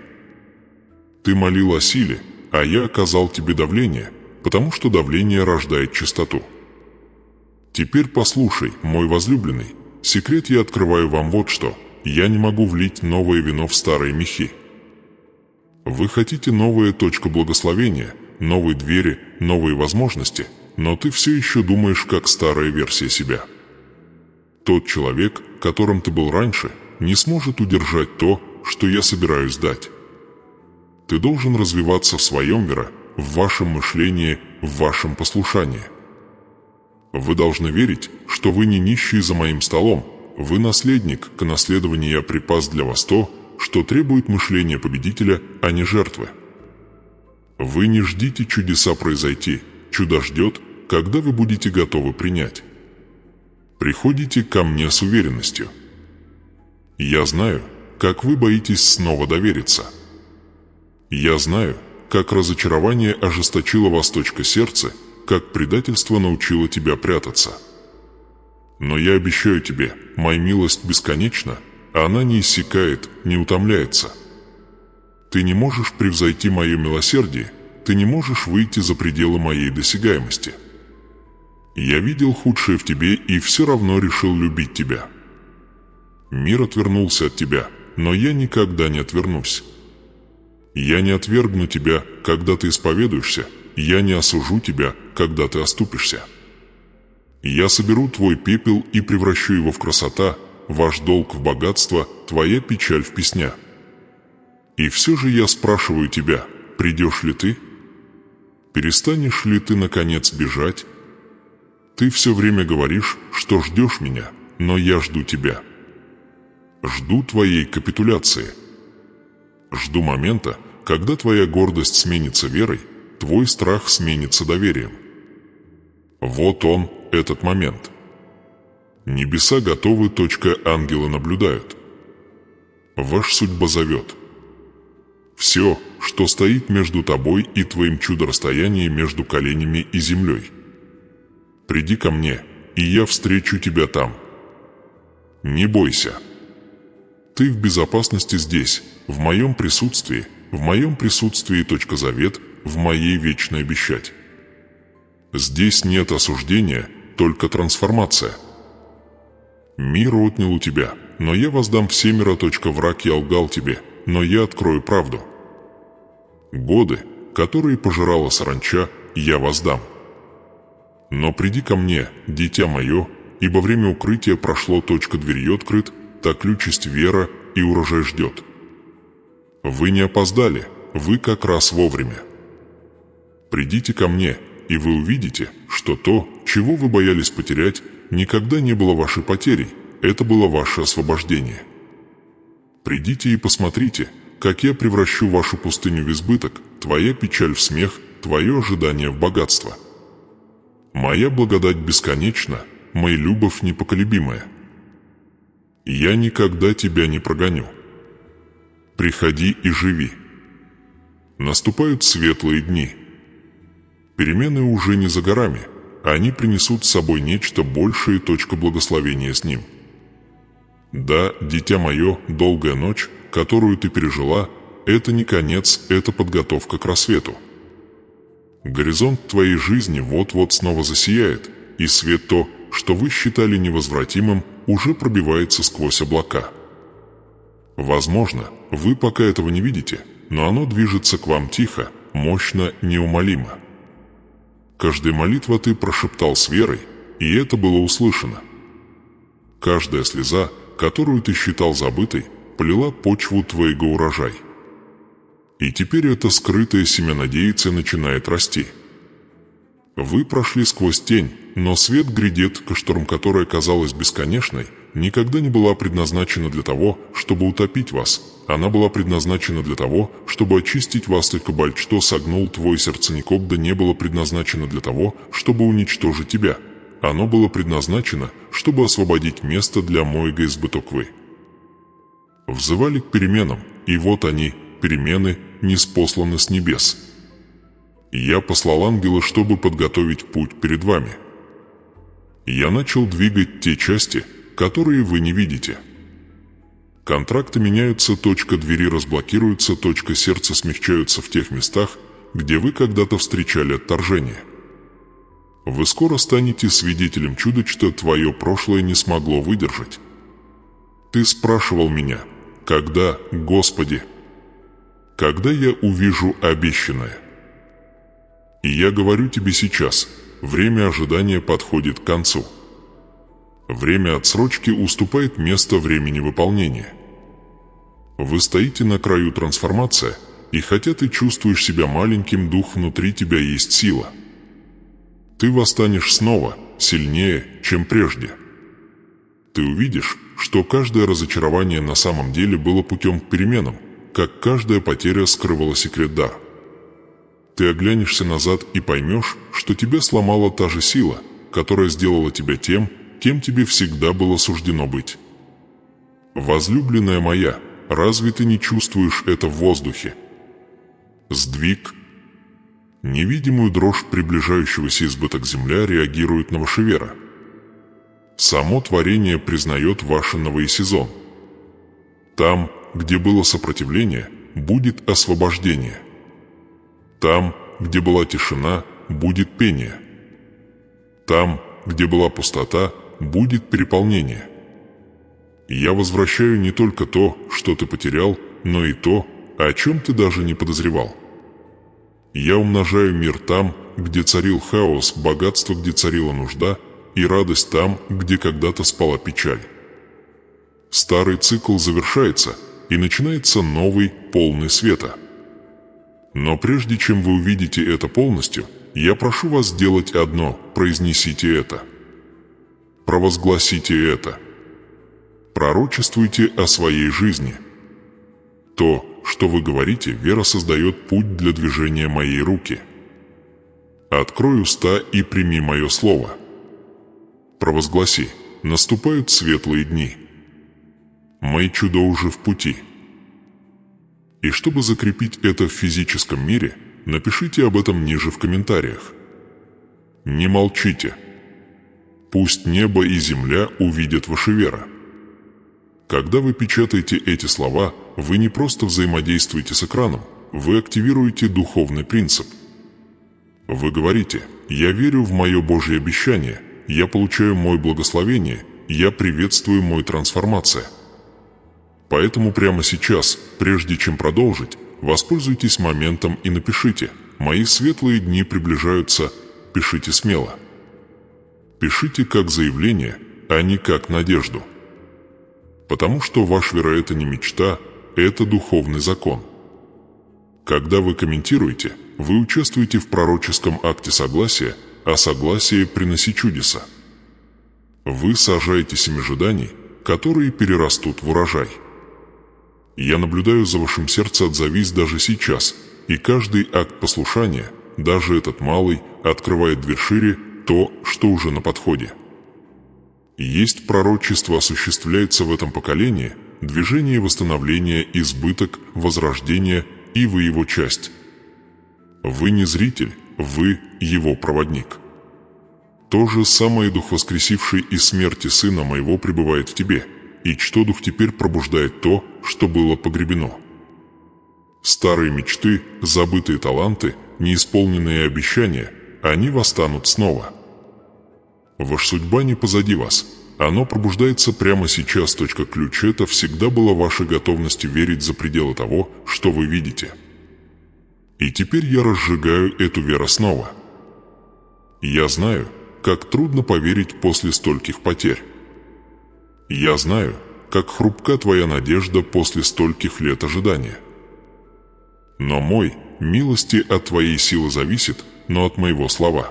A: Ты молил о силе, а я оказал тебе давление, потому что давление рождает чистоту. Теперь послушай, мой возлюбленный, секрет я открываю вам вот что: я не могу влить новое вино в старые мехи. Вы хотите новое. Благословения, новые двери, новые возможности, но ты все еще думаешь как старая версия себя. Тот человек, которым ты был раньше, не сможет удержать то, что я собираюсь дать. Ты должен развиваться в своем мире, в вашем мышлении, в вашем послушании. Вы должны верить, что вы не нищие за моим столом, вы наследник, к наследованию я припас для вас то, что требует мышления победителя, а не жертвы. Вы не ждите чудеса произойти, чудо ждет, когда вы будете готовы принять. Приходите ко мне с уверенностью. Я знаю, как вы боитесь снова довериться. Я знаю, как разочарование ожесточило вас. Сердце, как предательство научило тебя прятаться. Но я обещаю тебе, моя милость бесконечна, она не иссякает, не утомляется. Ты не можешь превзойти мое милосердие, ты не можешь выйти за пределы моей досягаемости. Я видел худшее в тебе и все равно решил любить тебя. Мир отвернулся от тебя, но я никогда не отвернусь. Я не отвергну тебя, когда ты исповедуешься, я не осужу тебя, когда ты оступишься. Я соберу твой пепел и превращу его в красота, ваш долг в богатство, твоя печаль в песня. И все же я спрашиваю тебя, придешь ли ты? Перестанешь ли ты, наконец, бежать? Ты все время говоришь, что ждешь меня, но я жду тебя. Жду твоей капитуляции. Жду момента, когда твоя гордость сменится верой, твой страх сменится доверием. Вот он, этот момент. Небеса готовы. Ангелы наблюдают. Ваша судьба зовет. Все, что стоит между тобой и твоим чудо-расстоянием между коленями и землей. Приди ко мне, и я встречу тебя там. Не бойся. Ты в безопасности здесь, в моем присутствии, завет, в моей вечной обещать. Здесь нет осуждения, только трансформация. Мир отнял у тебя, но я воздам все мира. Враг я лгал тебе, но я открою правду. Годы, которые пожирала саранча, я воздам. Но приди ко мне, дитя мое, ибо время укрытия прошло. Дверь открыт, та ключесть вера, и урожай ждет. Вы не опоздали, вы как раз вовремя. Придите ко мне, и вы увидите, что то, чего вы боялись потерять, никогда не было вашей потерей, это было ваше освобождение. Придите и посмотрите, как я превращу вашу пустыню в избыток, твоя печаль в смех, твое ожидание в богатство. Моя благодать бесконечна, моя любовь непоколебимая. Я никогда тебя не прогоню. Приходи и живи. Наступают светлые дни. Перемены уже не за горами, они принесут с собой нечто большее. Благословения с ним. Да, дитя мое, долгая ночь, которую ты пережила, это не конец, это подготовка к рассвету. Горизонт твоей жизни вот-вот снова засияет, и свет то, что вы считали невозвратимым, уже пробивается сквозь облака. Возможно, вы пока этого не видите, но оно движется к вам тихо, мощно, неумолимо. Каждая молитва ты прошептал с верой, и это было услышано. Каждая слеза, которую ты считал забытой, полила почву твоего урожай. И теперь это скрытое семя надеется начинает расти. Вы прошли сквозь тень, но свет грядет, шторм, которая казалась бесконечной, никогда не была предназначена для того, чтобы утопить вас, она была предназначена для того, чтобы очистить вас, только боль, что согнул твой сердценикоп, да не было предназначено для того, чтобы уничтожить тебя. Оно было предназначено, чтобы освободить место для моего избытоквы. Взывали к переменам, и вот они, перемены, ниспосланы с небес. Я послал ангела, чтобы подготовить путь перед вами. Я начал двигать те части, которые вы не видите. Контракты меняются, двери разблокируются, сердца смягчаются в тех местах, где вы когда-то встречали отторжение. Вы скоро станете свидетелем чуда, что твое прошлое не смогло выдержать. Ты спрашивал меня, когда, Господи, когда я увижу обещанное? И я говорю тебе сейчас, время ожидания подходит к концу. Время отсрочки уступает место времени выполнения. Вы стоите на краю трансформации, и хотя ты чувствуешь себя маленьким, дух внутри тебя есть сила. Ты восстанешь снова, сильнее, чем прежде. Ты увидишь, что каждое разочарование на самом деле было путем к переменам, как каждая потеря скрывала секрет дар. Ты оглянешься назад и поймешь, что тебя сломала та же сила, которая сделала тебя тем, кем тебе всегда было суждено быть. Возлюбленная моя, разве ты не чувствуешь это в воздухе? Сдвиг. Невидимую дрожь приближающегося избыток земля реагирует на ваши веры. Само творение признает ваш новый сезон. Там, где было сопротивление, будет освобождение. Там, где была тишина, будет пение. Там, где была пустота, будет переполнение. Я возвращаю не только то, что ты потерял, но и то, о чем ты даже не подозревал. Я умножаю мир там, где царил хаос, богатство, где царила нужда, и радость там, где когда-то спала печаль. Старый цикл завершается, и начинается новый, полный света. Но прежде чем вы увидите это полностью, я прошу вас сделать одно: произнесите это. Провозгласите это. Пророчествуйте о своей жизни. То, что вы говорите, вера создает путь для движения моей руки. Открой уста и прими мое слово. Провозгласи: наступают светлые дни. Мои чудо уже в пути. И чтобы закрепить это в физическом мире, напишите об этом ниже в комментариях. Не молчите. Пусть небо и земля увидят ваши веры. Когда вы печатаете эти слова, вы не просто взаимодействуете с экраном, вы активируете духовный принцип. Вы говорите: «Я верю в мое Божье обещание, я получаю мое благословение, я приветствую мою трансформацию». Поэтому прямо сейчас, прежде чем продолжить, воспользуйтесь моментом и напишите: «Мои светлые дни приближаются». Пишите смело. Пишите как заявление, а не как надежду. Потому что ваш вера – это не мечта, это духовный закон. Когда вы комментируете, вы участвуете в пророческом акте согласия, а согласие приносит чудеса. Вы сажаете семяжиданий, которые перерастут в урожай. Я наблюдаю за вашим сердцем, отзовись даже сейчас, и каждый акт послушания, даже этот малый, открывает дверь шире, то, что уже на подходе. Есть пророчество, осуществляется в этом поколении, движение восстановления, избыток, возрождение, и вы его часть. Вы не зритель, вы его проводник. То же самое Дух, воскресивший из смерти Сына Моего, пребывает в тебе, и что Дух теперь пробуждает то, что было погребено. Старые мечты, забытые таланты, неисполненные обещания, они восстанут снова. Ваша судьба не позади вас, оно пробуждается прямо сейчас. Ключ – это всегда была ваша готовность верить за пределы того, что вы видите. И теперь я разжигаю эту веру снова. Я знаю, как трудно поверить после стольких потерь. Я знаю, как хрупка твоя надежда после стольких лет ожидания. Но мой, милости от твоей силы зависит, но от моего слова.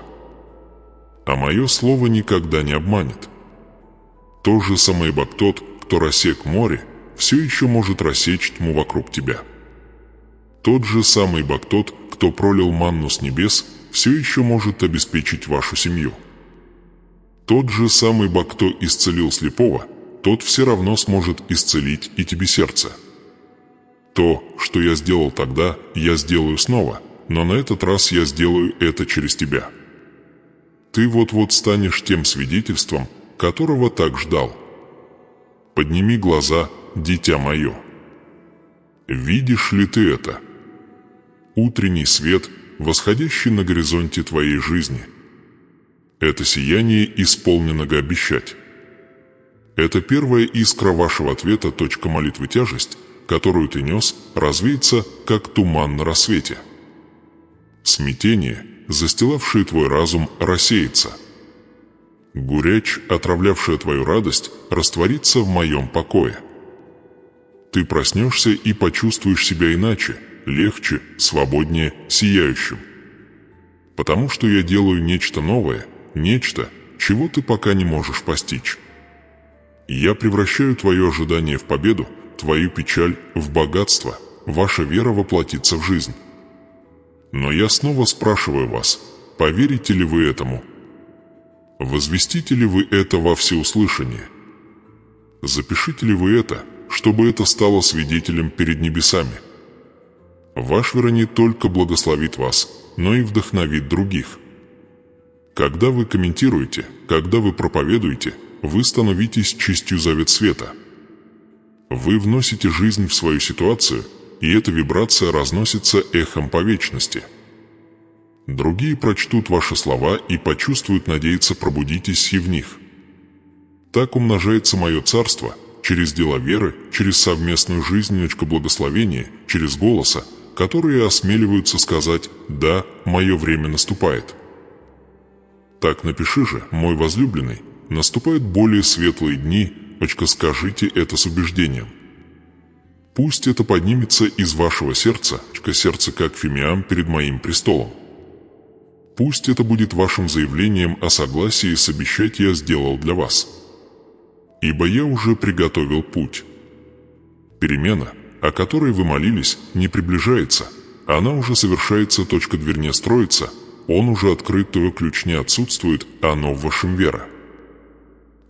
A: А мое слово никогда не обманет. То же самое Бог, тот, кто рассек море, все еще может рассечь тьму вокруг тебя. Тот же самый Бог, тот, кто пролил манну с небес, все еще может обеспечить вашу семью. Тот же самый Бог, кто исцелил слепого, тот все равно сможет исцелить и тебе сердце. То, что я сделал тогда, я сделаю снова, но на этот раз я сделаю это через тебя. Ты вот-вот станешь тем свидетельством, которого так ждал. Подними глаза, дитя мое. Видишь ли ты это? Утренний свет, восходящий на горизонте твоей жизни. Это сияние исполненного обещать. Это первая искра вашего ответа, точка молитвы тяжесть, которую ты нес, развеется, как туман на рассвете. Смятение, застилавшее твой разум, рассеется. Горечь, отравлявшая твою радость, растворится в моем покое. Ты проснешься и почувствуешь себя иначе, легче, свободнее, сияющим. Потому что я делаю нечто новое, нечто, чего ты пока не можешь постичь. Я превращаю твое ожидание в победу, твою печаль в богатство, ваша вера воплотится в жизнь. Но я снова спрашиваю вас, поверите ли вы этому? Возвестите ли вы это во всеуслышание? Запишите ли вы это, чтобы это стало свидетелем перед небесами? Ваш вера не только благословит вас, но и вдохновит других. Когда вы комментируете, когда вы проповедуете, вы становитесь частью завет света. Вы вносите жизнь в свою ситуацию, и эта вибрация разносится эхом по вечности. Другие прочтут ваши слова и почувствуют, надеяться, пробудитесь и в них. Так умножается мое царство через дела веры, через совместную жизнь, благословения, через голоса, которые осмеливаются сказать «Да, мое время наступает». Так напиши же, мой возлюбленный, наступают более светлые дни, скажите это с убеждением. Пусть это поднимется из вашего сердца, сердце как фимиам перед моим престолом. Пусть это будет вашим заявлением о согласии с обещать я сделал для вас. Ибо я уже приготовил путь. Перемена, о которой вы молились, не приближается, она уже совершается, дверь не строится, он уже открыт, то ключ не отсутствует, оно в вашем вера.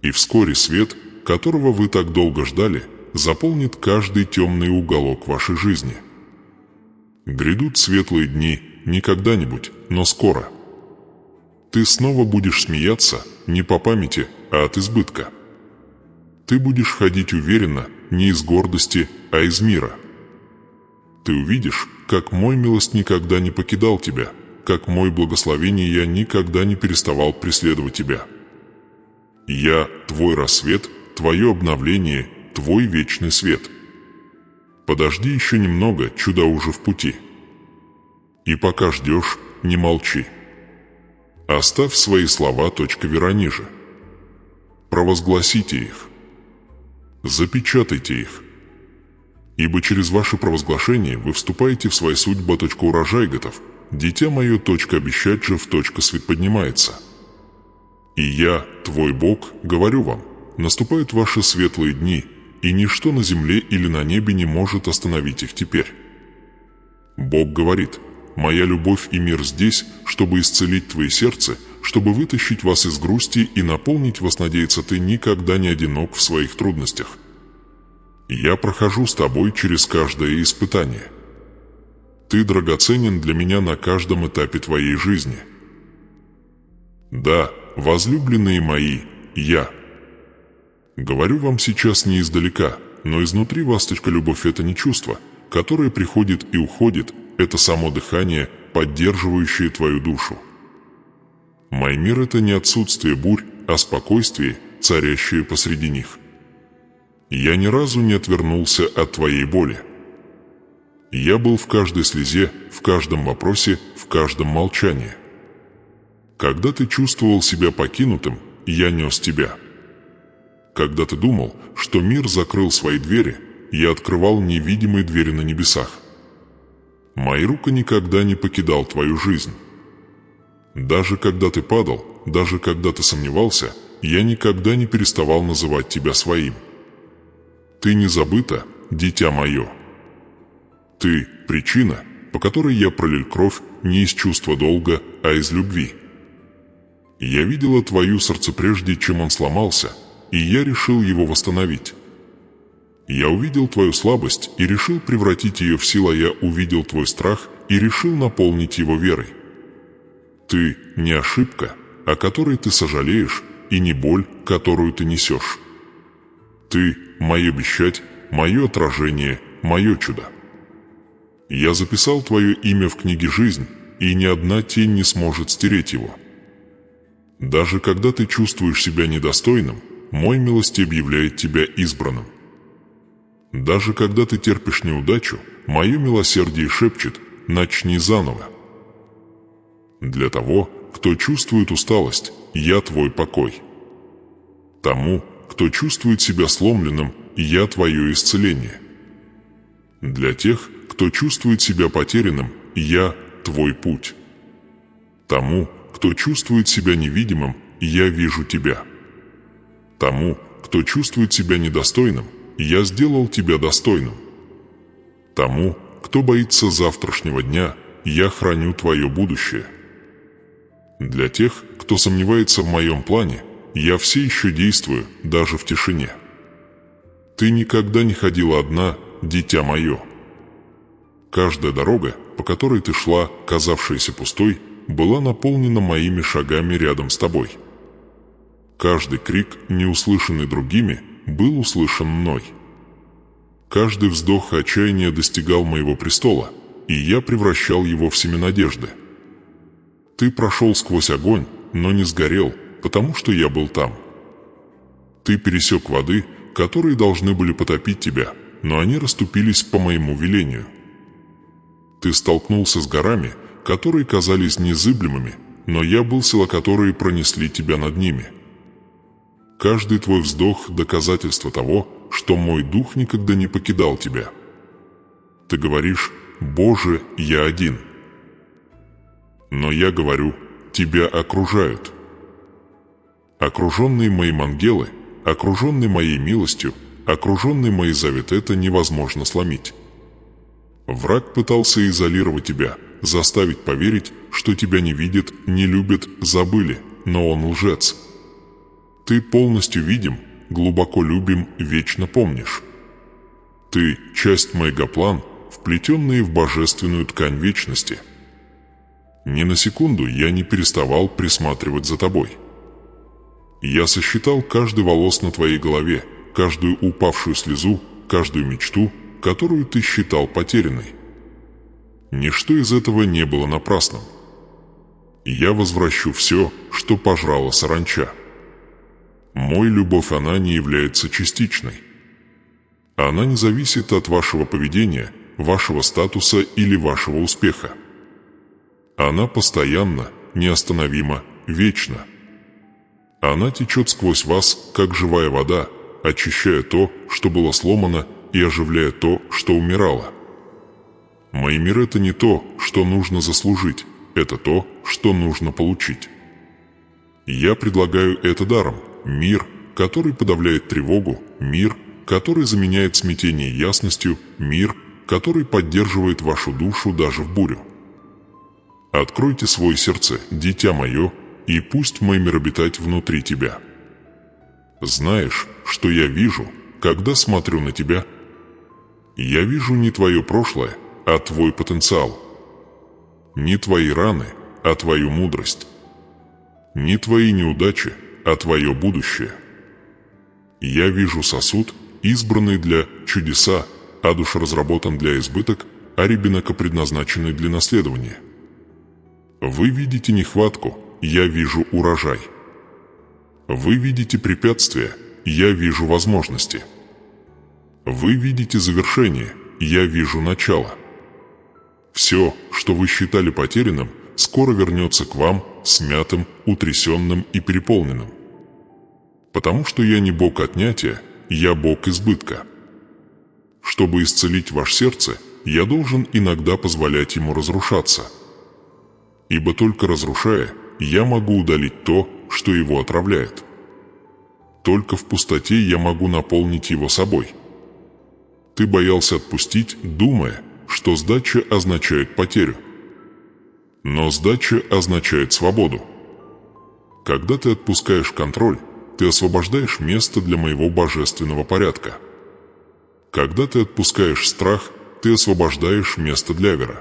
A: И вскоре свет, которого вы так долго ждали, заполнит каждый темный уголок вашей жизни. Грядут светлые дни, не когда-нибудь, но скоро. Ты снова будешь смеяться, не по памяти, а от избытка. Ты будешь ходить уверенно, не из гордости, а из мира. Ты увидишь, как мой милость никогда не покидал тебя, как мой благословение я никогда не переставал преследовать тебя. Я твой рассвет, твое обновление, твой вечный свет. Подожди еще немного, чудо уже в пути. И пока ждешь, не молчи. Оставь свои слова, вера ниже. Провозгласите их. Запечатайте их. Ибо через ваше провозглашение вы вступаете в свою судьбу, урожай готов. Дитя мое, обещать же, свет поднимается. И я, твой Бог, говорю вам, наступают ваши светлые дни, и ничто на земле или на небе не может остановить их теперь. Бог говорит: «Моя любовь и мир здесь, чтобы исцелить твое сердце, чтобы вытащить вас из грусти и наполнить вас, надеяться, ты никогда не одинок в своих трудностях. Я прохожу с тобой через каждое испытание. Ты драгоценен для меня на каждом этапе твоей жизни. Да, возлюбленные мои, я. Говорю вам сейчас не издалека, но изнутри вас, любовь — это не чувство, которое приходит и уходит, это само дыхание, поддерживающее твою душу. Мой мир — это не отсутствие бурь, а спокойствие, царящее посреди них. Я ни разу не отвернулся от твоей боли. Я был в каждой слезе, в каждом вопросе, в каждом молчании. Когда ты чувствовал себя покинутым, я нес тебя. Когда ты думал, что мир закрыл свои двери, я открывал невидимые двери на небесах. Моя рука никогда не покидал твою жизнь. Даже когда ты падал, даже когда ты сомневался, я никогда не переставал называть тебя своим. Ты не забыта, дитя мое. Ты – причина, по которой я пролил кровь не из чувства долга, а из любви. Я видела твою сердце прежде, чем он сломался, и я решил его восстановить. Я увидел твою слабость и решил превратить ее в силу, а я увидел твой страх и решил наполнить его верой. Ты не ошибка, о которой ты сожалеешь, и не боль, которую ты несешь. Ты – мое обещать, мое отражение, мое чудо. Я записал твое имя в книге «Жизнь», и ни одна тень не сможет стереть его. Даже когда ты чувствуешь себя недостойным, мой милости объявляет тебя избранным. Даже когда ты терпишь неудачу, мое милосердие шепчет: начни заново. Для того, кто чувствует усталость, я твой покой. Тому, кто чувствует себя сломленным, я твое исцеление. Для тех, кто чувствует себя потерянным, я твой путь. Тому, кто чувствует себя невидимым, я вижу тебя. Тому, кто чувствует себя недостойным, я сделал тебя достойным. Тому, кто боится завтрашнего дня, я храню твое будущее. Для тех, кто сомневается в моем плане, я все еще действую, даже в тишине. Ты никогда не ходила одна, дитя мое. Каждая дорога, по которой ты шла, казавшаяся пустой, была наполнена моими шагами рядом с тобой. Каждый крик, не услышанный другими, был услышан мной. Каждый вздох отчаяния достигал моего престола, и я превращал его в семя надежды. Ты прошел сквозь огонь, но не сгорел, потому что я был там. Ты пересек воды, которые должны были потопить тебя, но они расступились по моему велению. Ты столкнулся с горами, которые казались незыблемыми, но я был сила, которые пронесли тебя над ними. Каждый твой вздох – доказательство того, что мой дух никогда не покидал тебя. Ты говоришь: «Боже, я один». Но я говорю: тебя окружают. Окруженные моим ангелы, окруженные моей милостью, окруженный моей завет, это невозможно сломить. Враг пытался изолировать тебя, заставить поверить, что тебя не видят, не любят, забыли, но он лжец. Ты полностью видим, глубоко любим, вечно помнишь. Ты – часть мегаплан, вплетенные в божественную ткань вечности. Ни на секунду я не переставал присматривать за тобой. Я сосчитал каждый волос на твоей голове, каждую упавшую слезу, каждую мечту, которую ты считал потерянной. Ничто из этого не было напрасным. Я возвращу все, что пожрала саранча. Мой любовь, она не является частичной. Она не зависит от вашего поведения, вашего статуса или вашего успеха. Она постоянна, неостановима, вечна. Она течет сквозь вас, как живая вода, очищая то, что было сломано, и оживляя то, что умирало. Мой мир — это не то, что нужно заслужить, это то, что нужно получить. Я предлагаю это даром. Мир, который подавляет тревогу, мир, который заменяет смятение ясностью, мир, который поддерживает вашу душу даже в бурю. Откройте свое сердце, дитя мое, и пусть мой мир обитает внутри тебя. Знаешь, что я вижу, когда смотрю на тебя? Я вижу не твое прошлое, а твой потенциал. Не твои раны, а твою мудрость. Не твои неудачи, а твое будущее. Я вижу сосуд, избранный для чудеса, а душ разработан для избыток, а ребенок предназначенный для наследования. Вы видите нехватку, я вижу урожай. Вы видите препятствия, я вижу возможности. Вы видите завершение, я вижу начало. Все, что вы считали потерянным, скоро вернется к вам смятым, утрясенным и переполненным. Потому что я не Бог отнятия, я Бог избытка. Чтобы исцелить ваше сердце, я должен иногда позволять ему разрушаться. Ибо только разрушая, я могу удалить то, что его отравляет. Только в пустоте я могу наполнить его собой. Ты боялся отпустить, думая, что сдача означает потерю. Но сдача означает свободу. Когда ты отпускаешь контроль, ты освобождаешь место для моего божественного порядка. Когда ты отпускаешь страх, ты освобождаешь место для веры.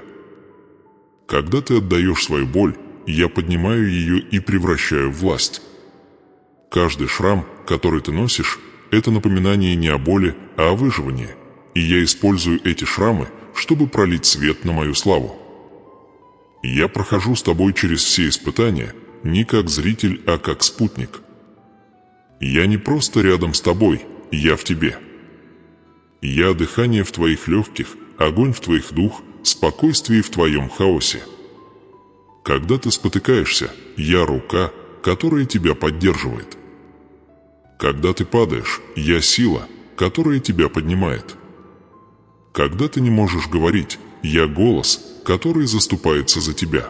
A: Когда ты отдаешь свою боль, я поднимаю ее и превращаю в власть. Каждый шрам, который ты носишь, это напоминание не о боли, а о выживании, и я использую эти шрамы, чтобы пролить свет на мою славу. Я прохожу с тобой через все испытания, не как зритель, а как спутник. Я не просто рядом с тобой, я в тебе. Я дыхание в твоих легких, огонь в твоих дух, спокойствие в твоем хаосе. Когда ты спотыкаешься, я рука, которая тебя поддерживает. Когда ты падаешь, я сила, которая тебя поднимает. Когда ты не можешь говорить, я голос, который заступается за тебя.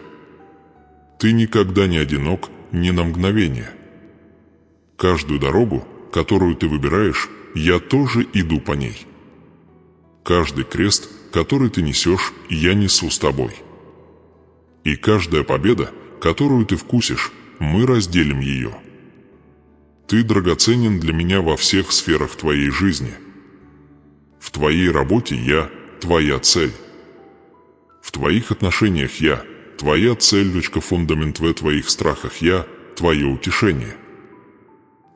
A: Ты никогда не одинок ни на мгновение. Каждую дорогу, которую ты выбираешь, я тоже иду по ней. Каждый крест, который ты несешь, я несу с тобой. И каждая победа, которую ты вкусишь, мы разделим ее. Ты драгоценен для меня во всех сферах твоей жизни. В твоей работе я – твоя цель. В твоих отношениях я – твоя цель, фундамент в твоих страхах я – твое утешение.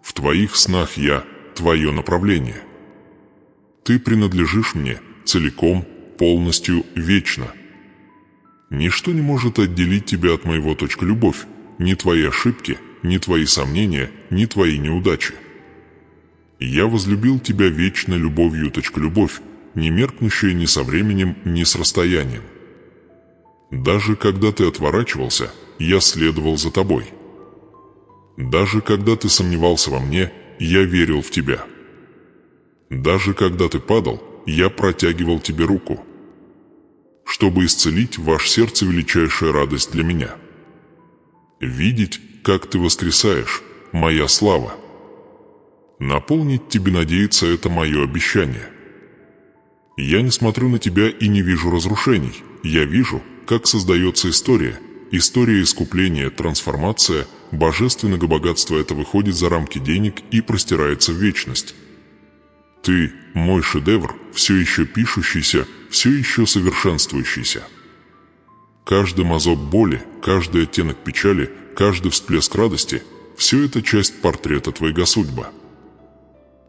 A: В твоих снах я – твое направление. Ты принадлежишь мне целиком, полностью, вечно. Ничто не может отделить тебя от моего любовь, ни твои ошибки, ни твои сомнения, ни твои неудачи. Я возлюбил тебя вечно любовью, любовь, не меркнущая ни со временем, ни с расстоянием. Даже когда ты отворачивался, я следовал за тобой. Даже когда ты сомневался во мне, я верил в тебя. Даже когда ты падал, я протягивал тебе руку, чтобы исцелить в ваше сердце величайшая радость для меня. Видеть, как ты воскресаешь, моя слава. Наполнить тебе надеяться — это мое обещание. Я не смотрю на тебя и не вижу разрушений. Я вижу, как создается история. История искупления, трансформация, божественного богатства — это выходит за рамки денег и простирается в вечность. Ты — мой шедевр, все еще пишущийся, все еще совершенствующийся. Каждый мазок боли, каждый оттенок печали, каждый всплеск радости — все это часть портрета твоего судьба.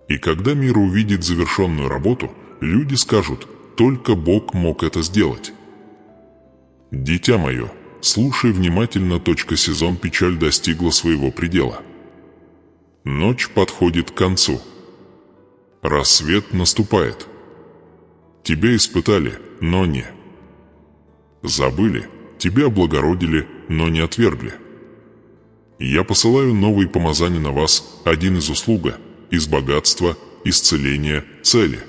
A: И когда мир увидит завершенную работу, люди скажут: только Бог мог это сделать. Дитя мое, слушай внимательно. Сезон печаль достигла своего предела. Ночь подходит к концу. Рассвет наступает. Тебя испытали, но не забыли, тебя облагородили, но не отвергли. Я посылаю новые помазания на вас, один из услуга, из богатства, исцеления, цели.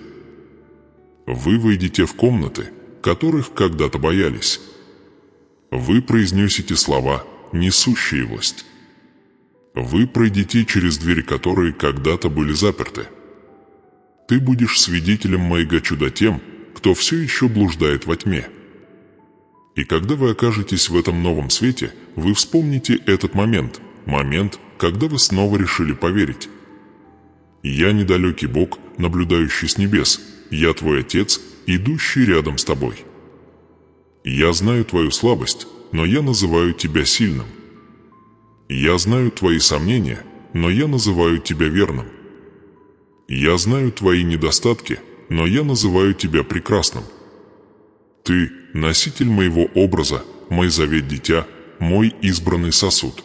A: Вы войдете в комнаты, которых когда-то боялись. Вы произнесете слова, несущие власть. Вы пройдете через двери, которые когда-то были заперты. Ты будешь свидетелем моего чуда тем, кто все еще блуждает во тьме. И когда вы окажетесь в этом новом свете, вы вспомните этот момент, когда вы снова решили поверить. Я недалекий Бог, наблюдающий с небес, я твой Отец, идущий рядом с тобой. Я знаю твою слабость, но я называю тебя сильным. Я знаю твои сомнения, но я называю тебя верным. Я знаю твои недостатки, но я называю тебя прекрасным. Ты — носитель моего образа, мой завет дитя, мой избранный сосуд.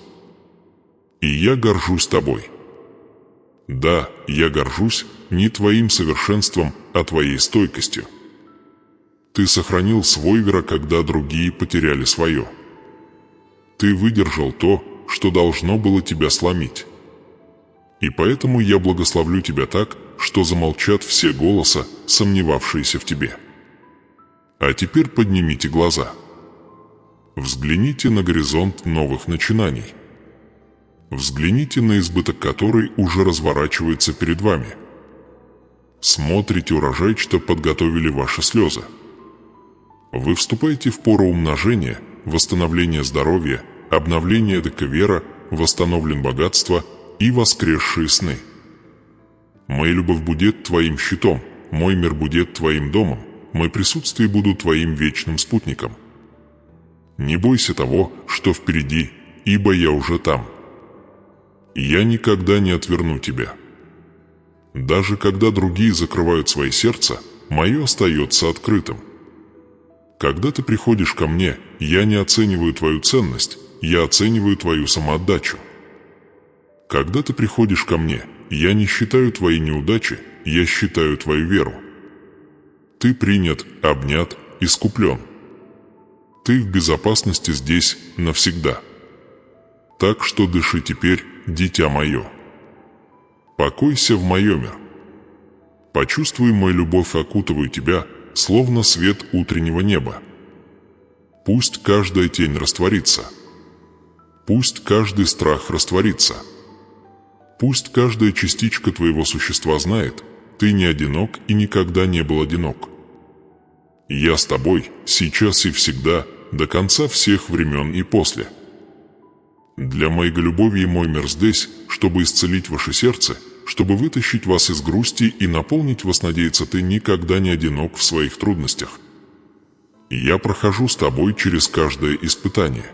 A: И я горжусь тобой. Да, я горжусь не твоим совершенством, а твоей стойкостью. Ты сохранил свой веру, когда другие потеряли свое. Ты выдержал то, что должно было тебя сломить. И поэтому я благословлю тебя так, что замолчат все голоса, сомневавшиеся в тебе. А теперь поднимите глаза. Взгляните на горизонт новых начинаний. Взгляните на избыток, который уже разворачивается перед вами. Смотрите урожай, что подготовили ваши слезы. Вы вступаете в пору умножения, восстановления здоровья, обновления декавера, восстановлен богатство и воскресшие сны. Моя любовь будет твоим щитом, мой мир будет твоим домом, мое присутствие буду твоим вечным спутником. Не бойся того, что впереди, ибо я уже там. Я никогда не отверну тебя. Даже когда другие закрывают свои сердца, мое остается открытым. Когда ты приходишь ко мне, я не оцениваю твою ценность, я оцениваю твою самоотдачу. Когда ты приходишь ко мне, я не считаю твои неудачи, я считаю твою веру. Ты принят, обнят, искуплен. Ты в безопасности здесь навсегда. Так что дыши теперь, дитя мое. Покойся в мое мир. Почувствуй мою любовь, окутываю тебя, словно свет утреннего неба. Пусть каждая тень растворится. Пусть каждый страх растворится. Пусть каждая частичка твоего существа знает, ты не одинок и никогда не был одинок. Я с тобой, сейчас и всегда, до конца всех времен и после. Для моей любови мой мир здесь, чтобы исцелить ваше сердце, чтобы вытащить вас из грусти и наполнить вас, надеяться, ты никогда не одинок в своих трудностях. Я прохожу с тобой через каждое испытание.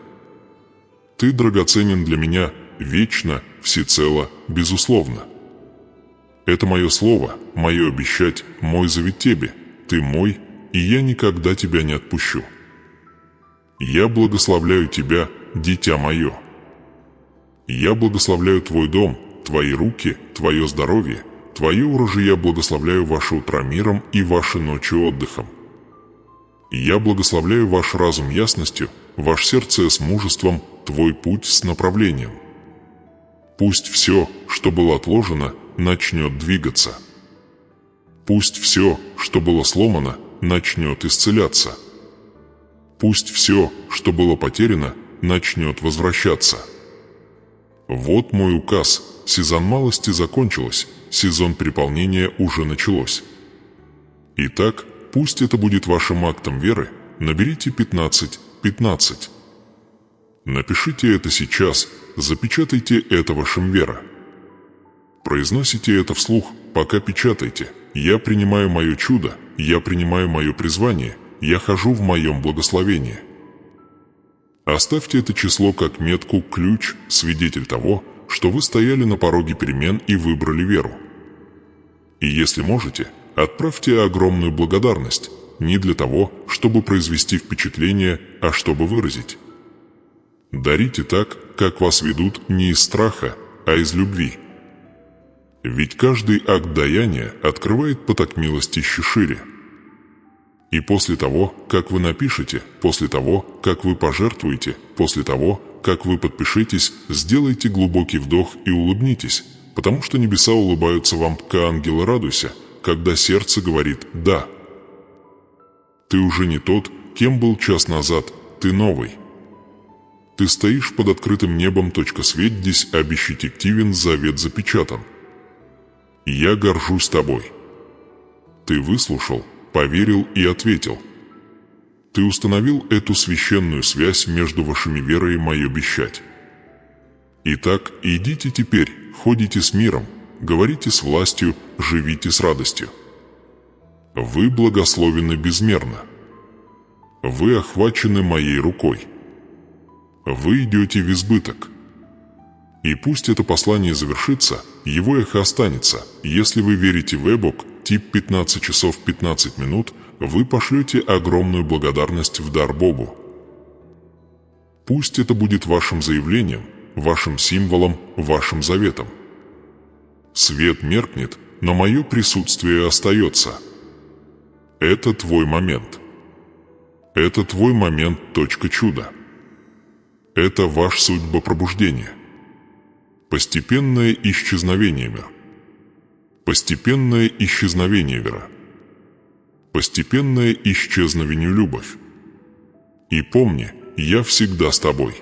A: Ты драгоценен для меня вечно, всецело, безусловно. Это мое слово, мое обещать, мой завет тебе. Ты мой, и я никогда тебя не отпущу. Я благословляю тебя, дитя мое. Я благословляю твой дом, твои руки, твое здоровье, твое урожай. Я благословляю ваши утра миром и ваши ночи отдыхом. Я благословляю ваш разум ясностью, ваше сердце с мужеством, твой путь с направлением. Пусть все, что было отложено, начнет двигаться. Пусть все, что было сломано, начнет исцеляться. Пусть все, что было потеряно, начнет возвращаться. Вот мой указ. Сезон малости закончилось, сезон переполнения уже началось. Итак, пусть это будет вашим актом веры. Наберите 15. Напишите это сейчас, запечатайте это вашим верой. Произносите это вслух, пока печатаете. Я принимаю мое чудо, я принимаю мое призвание, я хожу в моем благословении. Оставьте это число как метку, ключ, свидетель того, что вы стояли на пороге перемен и выбрали веру. И если можете, отправьте огромную благодарность, не для того, чтобы произвести впечатление, а чтобы выразить. Дарите так, как вас ведут не из страха, а из любви. Ведь каждый акт даяния открывает поток милостищи шире. И после того, как вы напишете, после того, как вы пожертвуете, после того, как вы подпишитесь, сделайте глубокий вдох и улыбнитесь, потому что небеса улыбаются вам, как ангелы. Радуйся, когда сердце говорит «да». Ты уже не тот, кем был час назад, ты новый. Ты стоишь под открытым небом. Свет здесь обещетективен, завет запечатан. Я горжусь тобой. Ты выслушал, поверил и ответил. Ты установил эту священную связь между вашими верой и мое обещать. Итак, идите теперь, ходите с миром, говорите с властью, живите с радостью. Вы благословены безмерно. Вы охвачены моей рукой. Вы идете в избыток. И пусть это послание завершится, его эхо останется. Если вы верите в Эбок, тип 15 часов 15 минут, вы пошлете огромную благодарность в дар Богу. Пусть это будет вашим заявлением, вашим символом, вашим заветом. Свет меркнет, но мое присутствие остается. Это твой момент. Это твой момент. Чудо. Это ваш судьбопробуждение. Постепенное исчезновение мира. Постепенное исчезновение вера. Постепенное исчезновение любовь. И помни, я всегда с тобой.